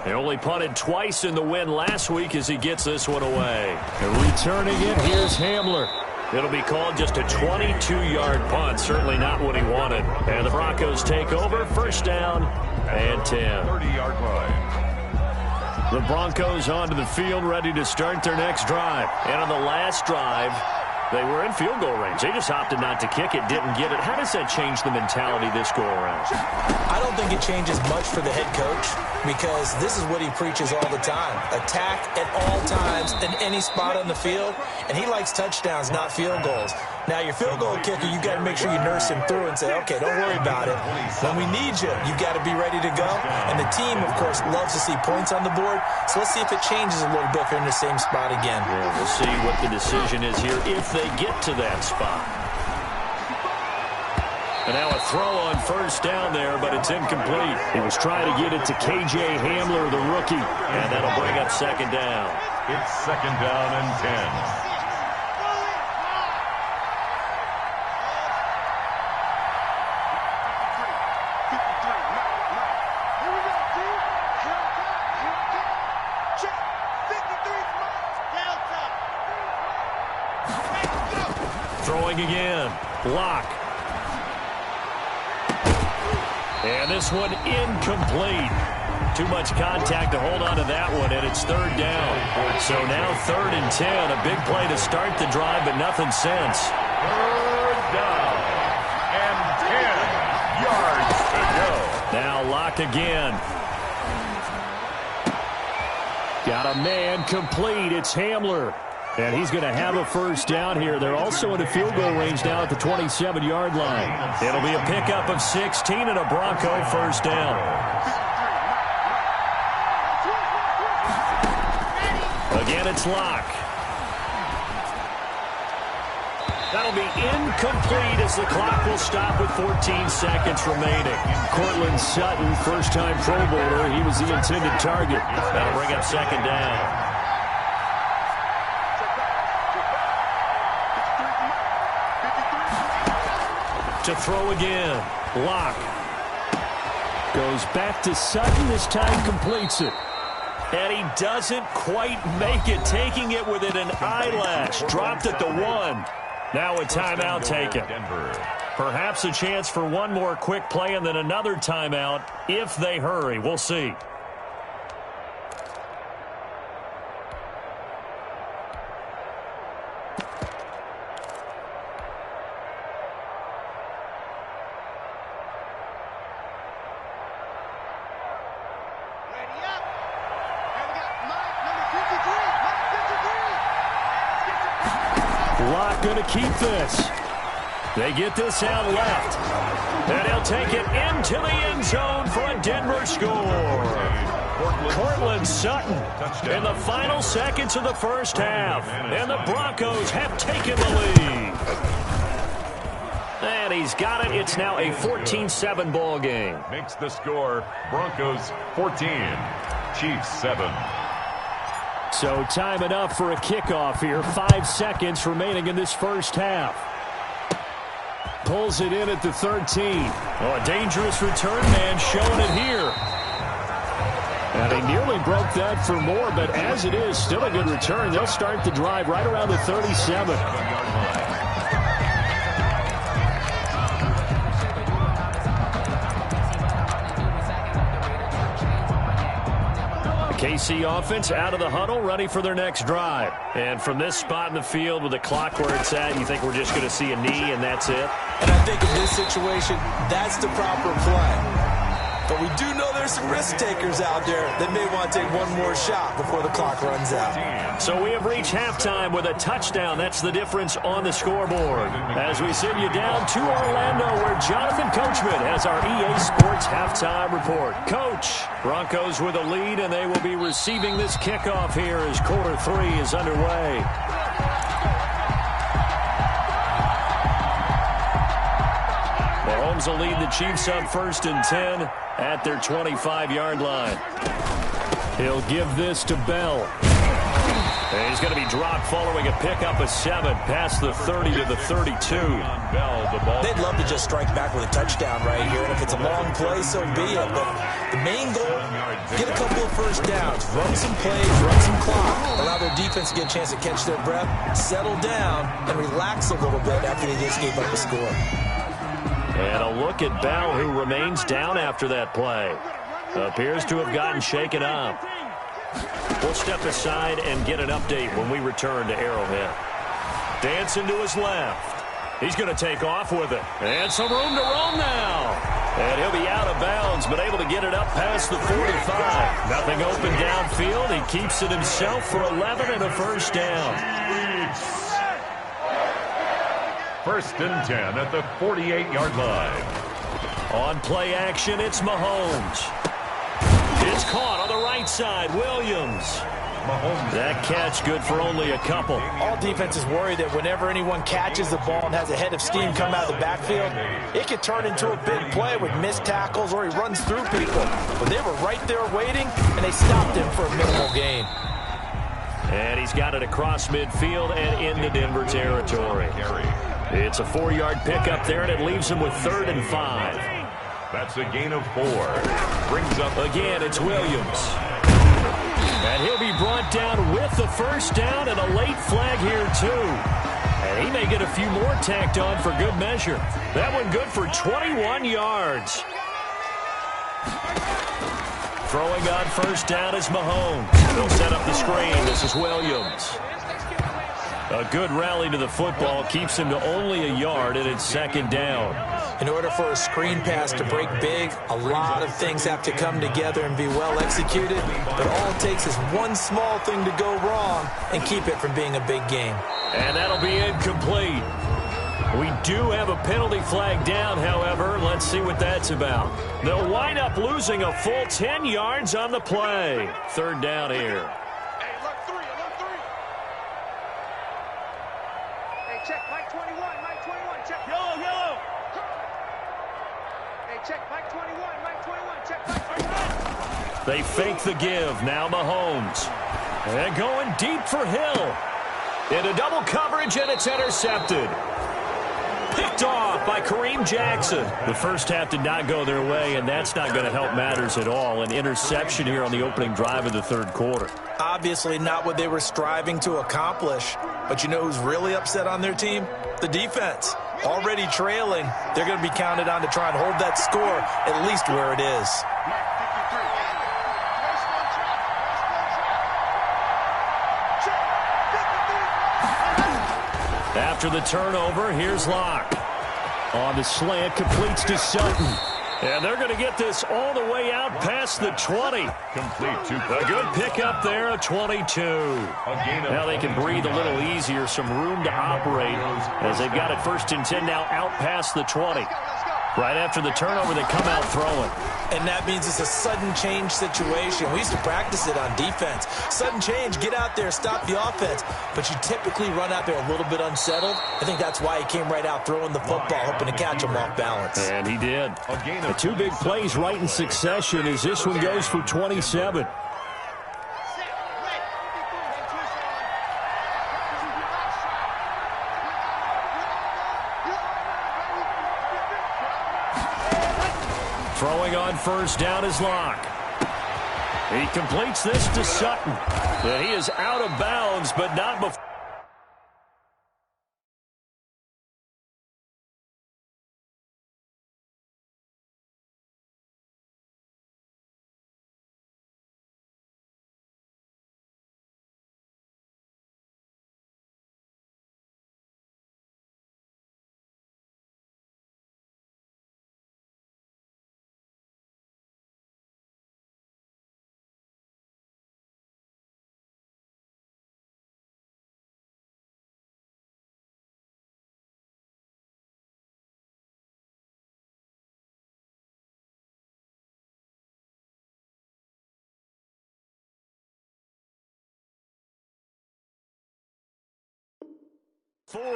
They only punted twice in the win last week as he gets this one away. And returning it, here's Hamler. It'll be called just a 22-yard punt. Certainly not what he wanted. And the Broncos take over. First down and 10. 30-yard line. The Broncos onto the field, ready to start their next drive. And on the last drive, they were in field goal range. They just opted not to kick it, didn't get it. How does that change the mentality this go around? I don't think it changes much for the head coach because this is what he preaches all the time. Attack at all times in any spot on the field, and he likes touchdowns, not field goals. Now, your field goal kicker, you got to make sure you nurse him through and say, okay, don't worry about it. When we need you, you got to be ready to go. And the team, of course, loves to see points on the board. So let's see if it changes a little bit if they're in the same spot again. Yeah, we'll see what the decision is here if they get to that spot. And now a throw on first down there, but it's incomplete. He was trying to get it to K.J. Hamler, the rookie, and that'll bring up second down. It's second down and 10. Throwing again. Block. And this one incomplete. Too much contact to hold on to that one, and it's third down. So now third and 10. A big play to start the drive, but nothing since. Third down and 10 yards to go. Now Lock again. Got a man complete. It's Hamler. And he's going to have a first down here. They're also in a field goal range now at the 27-yard line. It'll be a pickup of 16 and a Bronco first down. Again, it's Lock. That'll be incomplete as the clock will stop with 14 seconds remaining. Cortland Sutton, first-time Pro Bowler. He was the intended target. That'll bring up second down. To throw again. Lock. Goes back to Sutton. This time completes it. And he doesn't quite make it. Taking it within an eyelash. Dropped at the 1. Now a timeout taken. Perhaps a chance for one more quick play and then another timeout if they hurry. We'll see. Lock going to keep this. They get this out left. And he'll take it into the end zone for a Denver score. Cortland Sutton in the final seconds of the first half. And the Broncos have taken the lead. And he's got it. It's now a 14-7 ball game. Makes the score Broncos 14, Chiefs 7. So time enough for a kickoff here. 5 seconds remaining in this first half. Pulls it in at the 13. Oh, a dangerous return man showing it here. And he nearly broke that for more, but as it is, still a good return. They'll start the drive right around the 37. KC offense out of the huddle, ready for their next drive. And from this spot in the field with the clock where it's at, you think we're just going to see a knee and that's it? And I think in this situation, that's the proper play. But we do know there's some risk takers out there that may want to take one more shot before the clock runs out. So we have reached halftime with a touchdown. That's the difference on the scoreboard. As we send you down to Orlando, where Jonathan Coachman has our EA Sports halftime report. Coach, Broncos with a lead, and they will be receiving this kickoff here as quarter 3 is underway. Mahomes will lead the Chiefs up first and 10 at their 25-yard line. He'll give this to Bell. And he's going to be dropped following a pickup of 7 past the 30 to the 32. They'd love to just strike back with a touchdown right here. And if it's a long play, so be it. But the main goal, get a couple of first downs, run some plays, run some clock, allow their defense to get a chance to catch their breath, settle down, and relax a little bit after they just gave up a score. And a look at Bell, who remains down after that play. Appears to have gotten shaken up. We'll step aside and get an update when we return to Arrowhead. Dancing to his left. He's going to take off with it. And some room to roam now. And he'll be out of bounds, but able to get it up past the 45. Nothing open downfield. He keeps it himself for 11 and a first down. First and 10 at the 48-yard line. On play action, it's Mahomes. It's caught on the right side. Williams. Mahomes. That catch good for only a couple. All defenses worry that whenever anyone catches the ball and has a head of steam come out of the backfield, it could turn into a big play with missed tackles or he runs through people. But they were right there waiting, and they stopped him for a minimal gain. And he's got it across midfield and into Denver territory. It's a 4-yard pickup there, and it leaves him with 3rd and 5. That's a gain of 4. Brings up again, it's Williams. And he'll be brought down with the first down and a late flag here, too. And he may get a few more tacked on for good measure. That one good for 21 yards. Throwing on first down is Mahomes. They'll set up the screen. This is Williams. A good rally to the football keeps him to only a yard, and it's 2nd down. In order for a screen pass to break big, a lot of things have to come together and be well executed. But all it takes is one small thing to go wrong and keep it from being a big game. And that'll be incomplete. We do have a penalty flag down, however. Let's see what that's about. They'll wind up losing a full 10 yards on the play. 3rd down here. Check, Mike 21, check. Yellow. Hey, check, Mike 21, check, Mike 21. They fake the give. Now Mahomes. And going deep for Hill. Into double coverage, and it's intercepted. Picked off by Kareem Jackson. The first half did not go their way, and that's not going to help matters at all. An interception here on the opening drive of the 3rd quarter. Obviously not what they were striving to accomplish. But you know who's really upset on their team? The defense. Already trailing, they're going to be counted on to try and hold that score at least where it is. After the turnover, here's Locke. On the slant, completes to Sutton. And they're going to get this all the way out past the 20. Complete to a good pickup there, a 22. Now they can breathe a little easier, some room to operate as they've got it 1st and 10 now out past the 20. Right after the turnover, they come out throwing. And that means it's a sudden change situation. We used to practice it on defense. Sudden change, get out there, stop the offense. But you typically run out there a little bit unsettled. I think that's why he came right out throwing the football, hoping to catch him off balance. And he did. The 2 big plays right in succession as this one goes for 27. Throwing on first down is Locke. He completes this to Sutton. And he is out of bounds, but not before.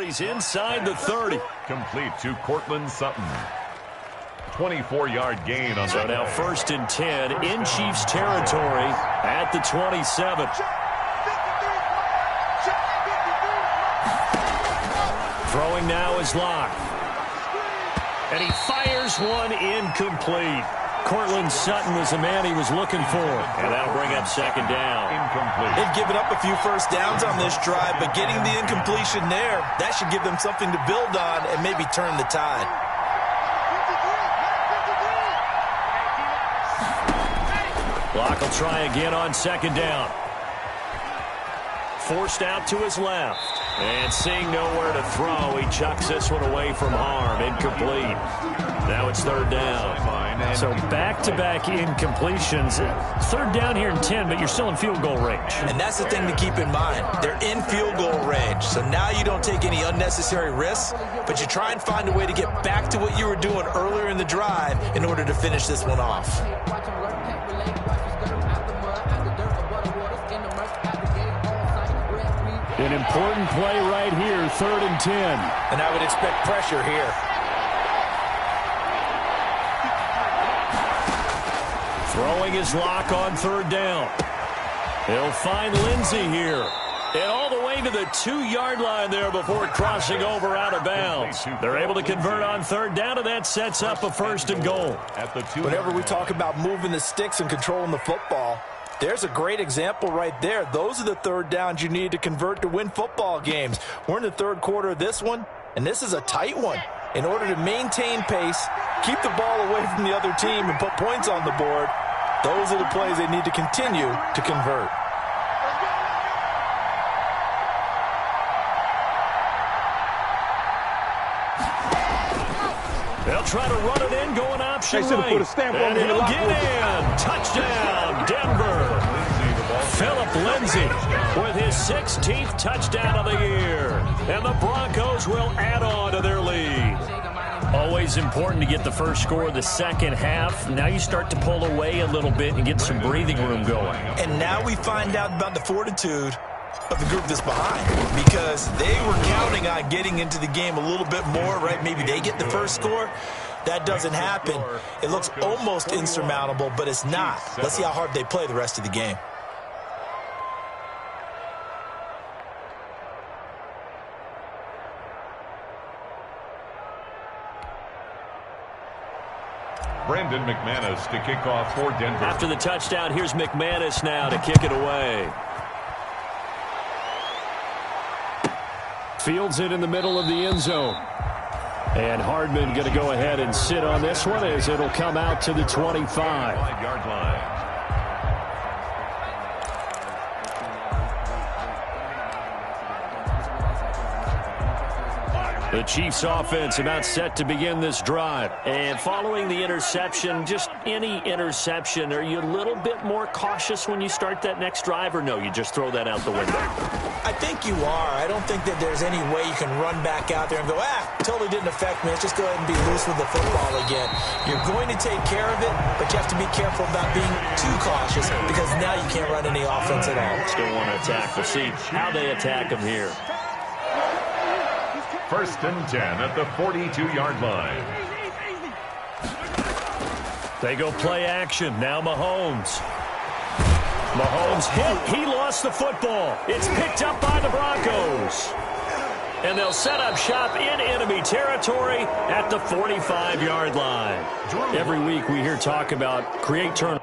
He's inside the 30. Complete to Cortland Sutton. 24-yard gain on so now 1st and 10 in Chiefs territory at the 27. Throwing now is Locke. And he fires one incomplete. Cortland Sutton was the man he was looking for. And that'll bring up second down. Incomplete. They've given up a few first downs on this drive, but getting the incompletion there, that should give them something to build on and maybe turn the tide. Locke will try again on second down. Forced out to his left. And seeing nowhere to throw, he chucks this one away from harm. Incomplete. Now it's third down. So back-to-back incompletions. Third down here in 10, but you're still in field goal range. And that's the thing to keep in mind. They're in field goal range, so now you don't take any unnecessary risks, but you try and find a way to get back to what you were doing earlier in the drive in order to finish this one off. An important play right here, 3rd and 10. And I would expect pressure here. Throwing his Locke on third down. He'll find Lindsey here. And all the way to the 2-yard line there before crossing over out of bounds. They're able to convert on third down, and that sets up a 1st and goal. Whenever we talk about moving the sticks and controlling the football, there's a great example right there. Those are the third downs you need to convert to win football games. We're in the third quarter of this one, and this is a tight one. In order to maintain pace, keep the ball away from the other team, and put points on the board, those are the plays they need to continue to convert. They'll try to run it in, going option right. And he'll get in. Touchdown, Denver. Philip Lindsay with his 16th touchdown of the year. And the Broncos will add on to their lead. Always important to get the first score of the second half. Now you start to pull away a little bit and get some breathing room going. And now we find out about the fortitude of the group that's behind, because they were counting on getting into the game a little bit more, right? Maybe they get the first score. That doesn't happen. It looks almost insurmountable, but it's not. Let's see how hard they play the rest of the game. Brandon McManus to kick off for Denver. After the touchdown, here's McManus now to kick it away. Fields it in the middle of the end zone. And Hardman going to go ahead and sit on this one as it'll come out to the 25. 5-yard line. The Chiefs offense about set to begin this drive. And following the interception, just any interception, are you a little bit more cautious when you start that next drive, or no, you just throw that out the window? I think you are. I don't think that there's any way you can run back out there and go, totally didn't affect me. Let's just go ahead and be loose with the football again. You're going to take care of it, but you have to be careful about being too cautious, because now you can't run any offense at all. Still want to attack. We'll see how they attack them here. 1st and 10 at the 42-yard line. They go play action. Now Mahomes. Mahomes hit. He lost the football. It's picked up by the Broncos. And they'll set up shop in enemy territory at the 45-yard line. Every week we hear talk about create turnovers.